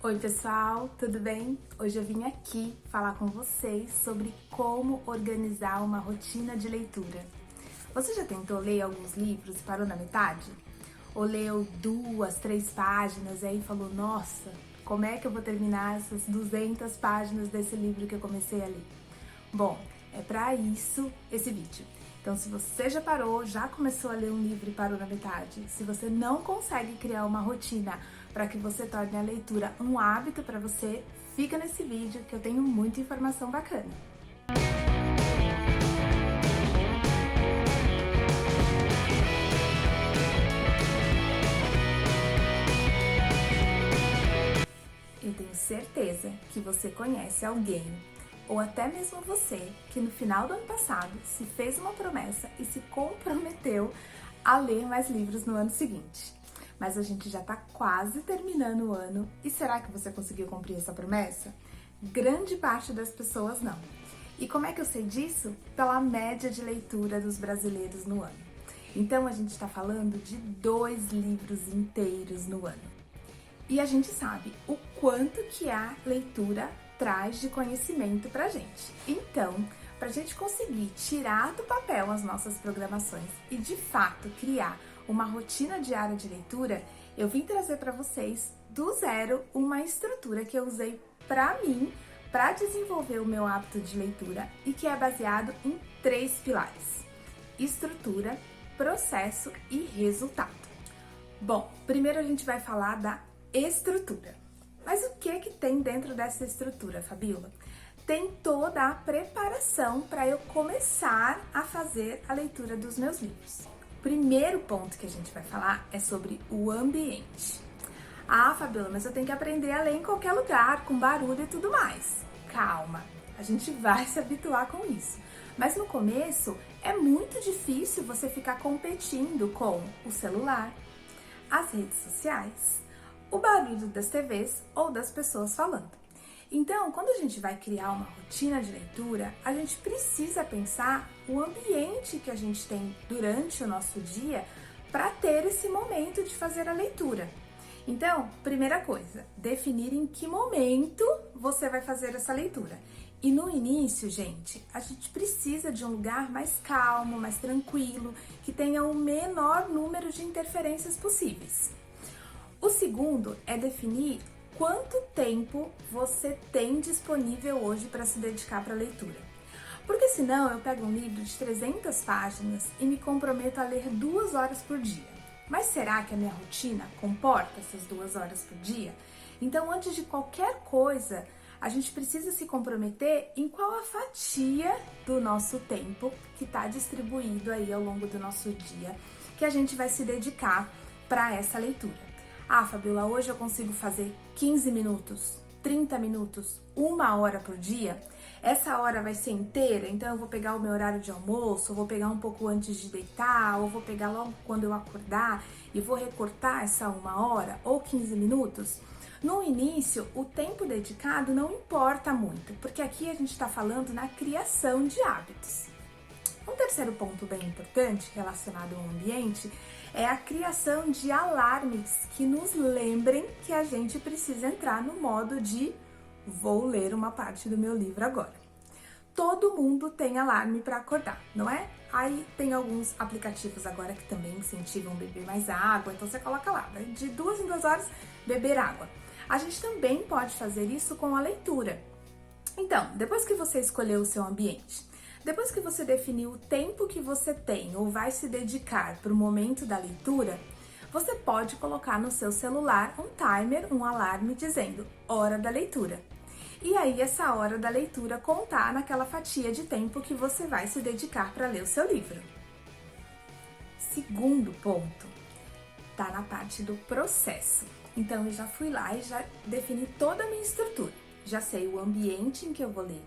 Oi pessoal, tudo bem? Hoje eu vim aqui falar com vocês sobre como organizar uma rotina de leitura. Você já tentou ler alguns livros e parou na metade? Ou leu 2, 3 páginas e aí falou, nossa, como é que eu vou terminar essas 200 páginas desse livro que eu comecei a ler? Bom, é para isso esse vídeo. Então, se você já parou, já começou a ler um livro e parou na metade, se você não consegue criar uma rotina para que você torne a leitura um hábito para você, fica nesse vídeo que eu tenho muita informação bacana. Eu tenho certeza que você conhece alguém, ou até mesmo você, que no final do ano passado se fez uma promessa e se comprometeu a ler mais livros no ano seguinte. Mas a gente já tá quase terminando o ano e será que você conseguiu cumprir essa promessa? Grande parte das pessoas não. E como é que eu sei disso? Pela média de leitura dos brasileiros no ano. Então a gente está falando de 2 livros inteiros no ano. E a gente sabe o quanto que a leitura traz de conhecimento pra gente. Então, pra gente conseguir tirar do papel as nossas programações e de fato criar uma rotina diária de leitura, eu vim trazer para vocês do zero uma estrutura que eu usei para mim, para desenvolver o meu hábito de leitura e que é baseado em 3 pilares: estrutura, processo e resultado. Bom, primeiro a gente vai falar da estrutura. Mas o que tem dentro dessa estrutura, Fabiola? Tem toda a preparação para eu começar a fazer a leitura dos meus livros. O primeiro ponto que a gente vai falar é sobre o ambiente. Ah, Fabiola, mas eu tenho que aprender a ler em qualquer lugar, com barulho e tudo mais. Calma, a gente vai se habituar com isso. Mas no começo é muito difícil você ficar competindo com o celular, as redes sociais, o barulho das TVs ou das pessoas falando. Então, quando a gente vai criar uma rotina de leitura, a gente precisa pensar o ambiente que a gente tem durante o nosso dia para ter esse momento de fazer a leitura. Então, primeira coisa, definir em que momento você vai fazer essa leitura. E no início, gente, a gente precisa de um lugar mais calmo, mais tranquilo, que tenha o menor número de interferências possíveis. O segundo é definir quanto tempo você tem disponível hoje para se dedicar para a leitura. Porque senão eu pego um livro de 300 páginas e me comprometo a ler 2 horas por dia. Mas será que a minha rotina comporta essas 2 horas por dia? Então, antes de qualquer coisa, a gente precisa se comprometer em qual a fatia do nosso tempo que está distribuído aí ao longo do nosso dia que a gente vai se dedicar para essa leitura. Ah, Fabiola, hoje eu consigo fazer 15 minutos, 30 minutos, 1 hora por dia? Essa hora vai ser inteira, então eu vou pegar o meu horário de almoço, ou vou pegar um pouco antes de deitar, ou vou pegar logo quando eu acordar e vou recortar essa 1 hora ou 15 minutos? No início, o tempo dedicado não importa muito, porque aqui a gente está falando na criação de hábitos. Um terceiro ponto bem importante relacionado ao ambiente é a criação de alarmes que nos lembrem que a gente precisa entrar no modo de vou ler uma parte do meu livro agora. Todo mundo tem alarme para acordar, não é? Aí tem alguns aplicativos agora que também incentivam beber mais água, então você coloca lá, de 2 em 2 horas beber água. A gente também pode fazer isso com a leitura. Então, depois que você escolheu o seu ambiente, depois que você definiu o tempo que você tem ou vai se dedicar para o momento da leitura, você pode colocar no seu celular um timer, um alarme dizendo hora da leitura. E aí essa hora da leitura contar naquela fatia de tempo que você vai se dedicar para ler o seu livro. Segundo ponto, tá na parte do processo. Então eu já fui lá e já defini toda a minha estrutura. Já sei o ambiente em que eu vou ler.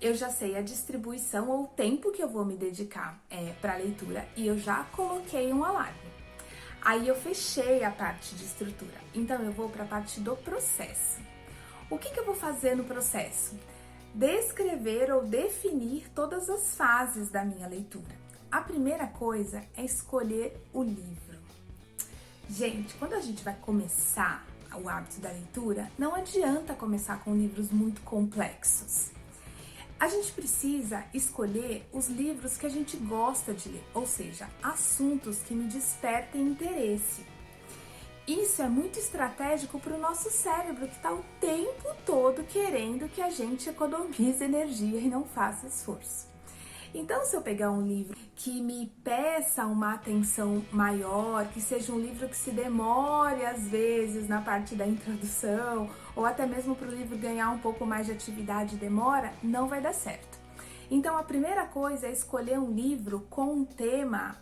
Eu já sei a distribuição ou o tempo que eu vou me dedicar para a leitura e eu já coloquei um alarme. Aí eu fechei a parte de estrutura, então eu vou para a parte do processo. O que eu vou fazer no processo? Descrever ou definir todas as fases da minha leitura. A primeira coisa é escolher o livro. Gente, quando a gente vai começar o hábito da leitura, não adianta começar com livros muito complexos. A gente precisa escolher os livros que a gente gosta de ler, ou seja, assuntos que me despertem interesse. Isso é muito estratégico para o nosso cérebro, que está o tempo todo querendo que a gente economize energia e não faça esforço. Então, se eu pegar um livro que me peça uma atenção maior, que seja um livro que se demore às vezes na parte da introdução, ou até mesmo para o livro ganhar um pouco mais de atividade e demora, não vai dar certo. Então, a primeira coisa é escolher um livro com um tema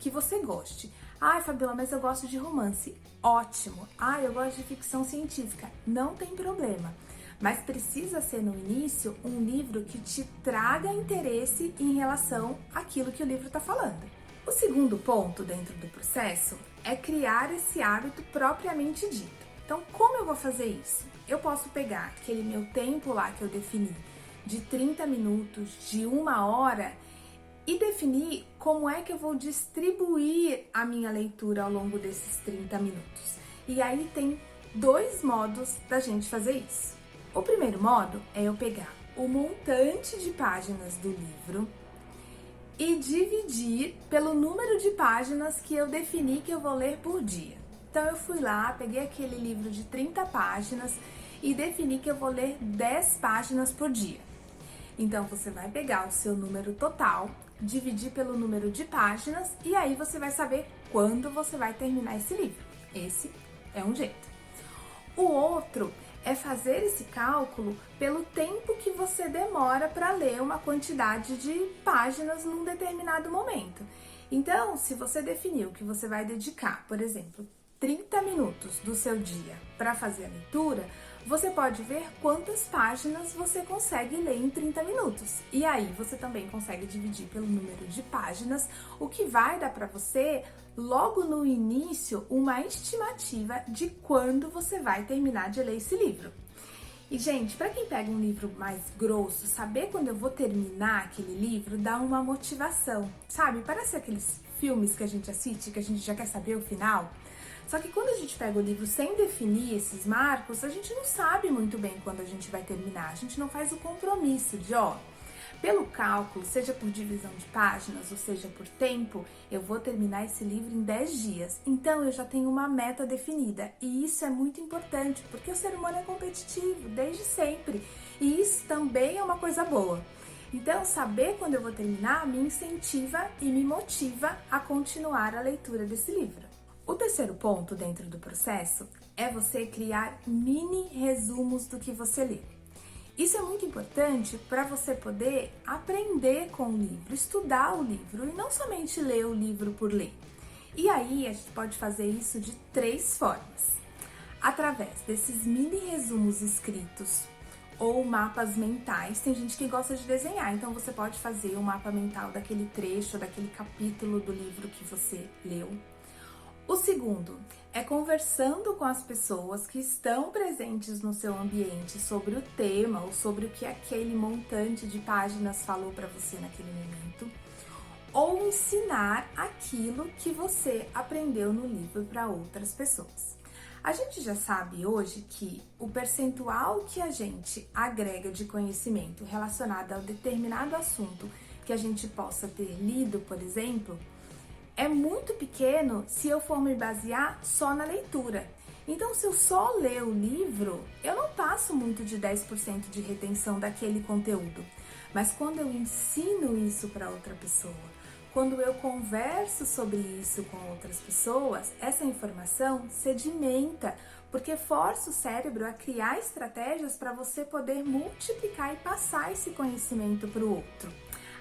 que você goste. Ai, Fabiola, mas eu gosto de romance. Ótimo. Ai, eu gosto de ficção científica. Não tem problema. Mas precisa ser no início um livro que te traga interesse em relação àquilo que o livro está falando. O segundo ponto dentro do processo é criar esse hábito propriamente dito. Então, como eu vou fazer isso? Eu posso pegar aquele meu tempo lá que eu defini, de 30 minutos, de 1 hora, e definir como é que eu vou distribuir a minha leitura ao longo desses 30 minutos. E aí tem 2 modos da gente fazer isso. O primeiro modo é eu pegar o montante de páginas do livro e dividir pelo número de páginas que eu defini que eu vou ler por dia. Então eu fui lá, peguei aquele livro de 30 páginas e defini que eu vou ler 10 páginas por dia. Então você vai pegar o seu número total, dividir pelo número de páginas e aí você vai saber quando você vai terminar esse livro. Esse é um jeito. O outro é fazer esse cálculo pelo tempo que você demora para ler uma quantidade de páginas num determinado momento. Então, se você definiu que você vai dedicar, por exemplo, 30 minutos do seu dia para fazer a leitura, você pode ver quantas páginas você consegue ler em 30 minutos. E aí você também consegue dividir pelo número de páginas, o que vai dar para você, logo no início, uma estimativa de quando você vai terminar de ler esse livro. E, gente, para quem pega um livro mais grosso, saber quando eu vou terminar aquele livro dá uma motivação, sabe? Parece aqueles filmes que a gente assiste, que a gente já quer saber o final. Só que quando a gente pega o livro sem definir esses marcos, a gente não sabe muito bem quando a gente vai terminar. A gente não faz o compromisso de, pelo cálculo, seja por divisão de páginas ou seja por tempo, eu vou terminar esse livro em 10 dias. Então eu já tenho uma meta definida e isso é muito importante porque o ser humano é competitivo desde sempre e isso também é uma coisa boa. Então, saber quando eu vou terminar me incentiva e me motiva a continuar a leitura desse livro. O terceiro ponto dentro do processo é você criar mini resumos do que você lê. Isso é muito importante para você poder aprender com o livro, estudar o livro e não somente ler o livro por ler. E aí a gente pode fazer isso de 3 formas. Através desses mini resumos escritos ou mapas mentais. Tem gente que gosta de desenhar, então você pode fazer um mapa mental daquele trecho, daquele capítulo do livro que você leu. O segundo é conversando com as pessoas que estão presentes no seu ambiente sobre o tema ou sobre o que aquele montante de páginas falou para você naquele momento, ou ensinar aquilo que você aprendeu no livro para outras pessoas. A gente já sabe hoje que o percentual que a gente agrega de conhecimento relacionado a um determinado assunto que a gente possa ter lido, por exemplo, é muito pequeno se eu for me basear só na leitura. Então, se eu só ler o livro, eu não passo muito de 10% de retenção daquele conteúdo. Mas quando eu ensino isso para outra pessoa, quando eu converso sobre isso com outras pessoas, essa informação sedimenta, porque força o cérebro a criar estratégias para você poder multiplicar e passar esse conhecimento para o outro.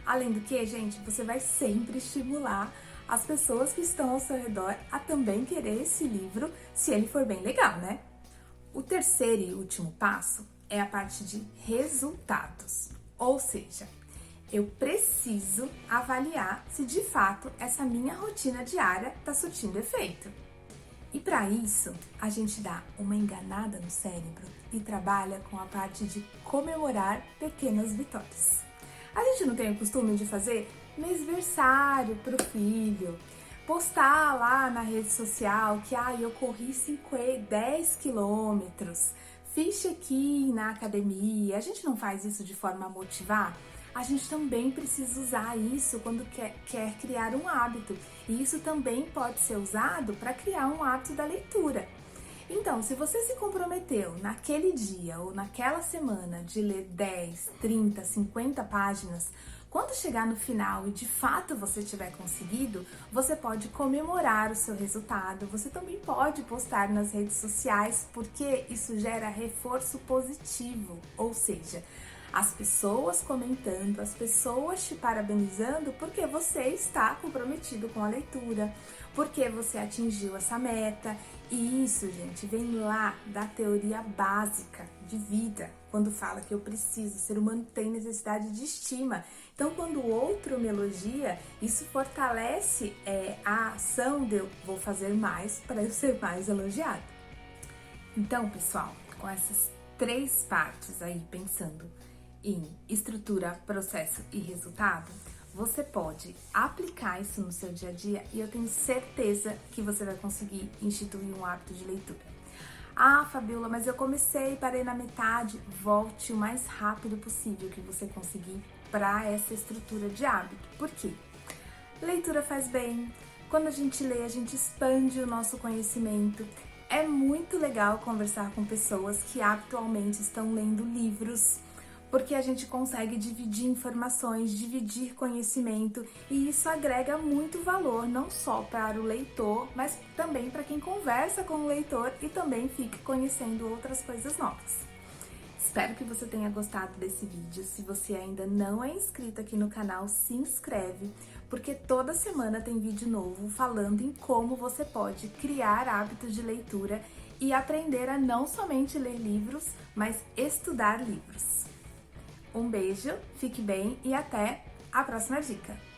Além do que, gente, você vai sempre estimular as pessoas que estão ao seu redor a também querer esse livro, se ele for bem legal, né? O terceiro e último passo é a parte de resultados. Ou seja, eu preciso avaliar se de fato essa minha rotina diária está surtindo efeito. E para isso, a gente dá uma enganada no cérebro e trabalha com a parte de comemorar pequenas vitórias. A gente não tem o costume de fazer mêsversário pro filho, postar lá na rede social que eu corri 10 quilômetros, fiz check-in na academia. A gente não faz isso de forma a motivar? A gente também precisa usar isso quando quer criar um hábito. E isso também pode ser usado para criar um hábito da leitura. Então, se você se comprometeu naquele dia ou naquela semana de ler 10, 30, 50 páginas, quando chegar no final e de fato você tiver conseguido, você pode comemorar o seu resultado. Você também pode postar nas redes sociais, porque isso gera reforço positivo, ou seja, as pessoas comentando, as pessoas te parabenizando porque você está comprometido com a leitura, porque você atingiu essa meta. E isso, gente, vem lá da teoria básica de vida, quando fala que eu preciso, o ser humano tem necessidade de estima. Então, quando o outro me elogia, isso fortalece a ação de eu vou fazer mais para eu ser mais elogiado. Então, pessoal, com essas 3 partes aí, pensando em estrutura, processo e resultado, você pode aplicar isso no seu dia a dia e eu tenho certeza que você vai conseguir instituir um hábito de leitura. Ah, Fabiola, mas eu comecei e parei na metade. Volte o mais rápido possível que você conseguir para essa estrutura de hábito. Por quê? Leitura faz bem. Quando a gente lê, a gente expande o nosso conhecimento. É muito legal conversar com pessoas que atualmente estão lendo livros, porque a gente consegue dividir informações, dividir conhecimento, e isso agrega muito valor, não só para o leitor, mas também para quem conversa com o leitor e também fica conhecendo outras coisas novas. Espero que você tenha gostado desse vídeo. Se você ainda não é inscrito aqui no canal, se inscreve, porque toda semana tem vídeo novo falando em como você pode criar hábitos de leitura e aprender a não somente ler livros, mas estudar livros. Um beijo, fique bem e até a próxima dica!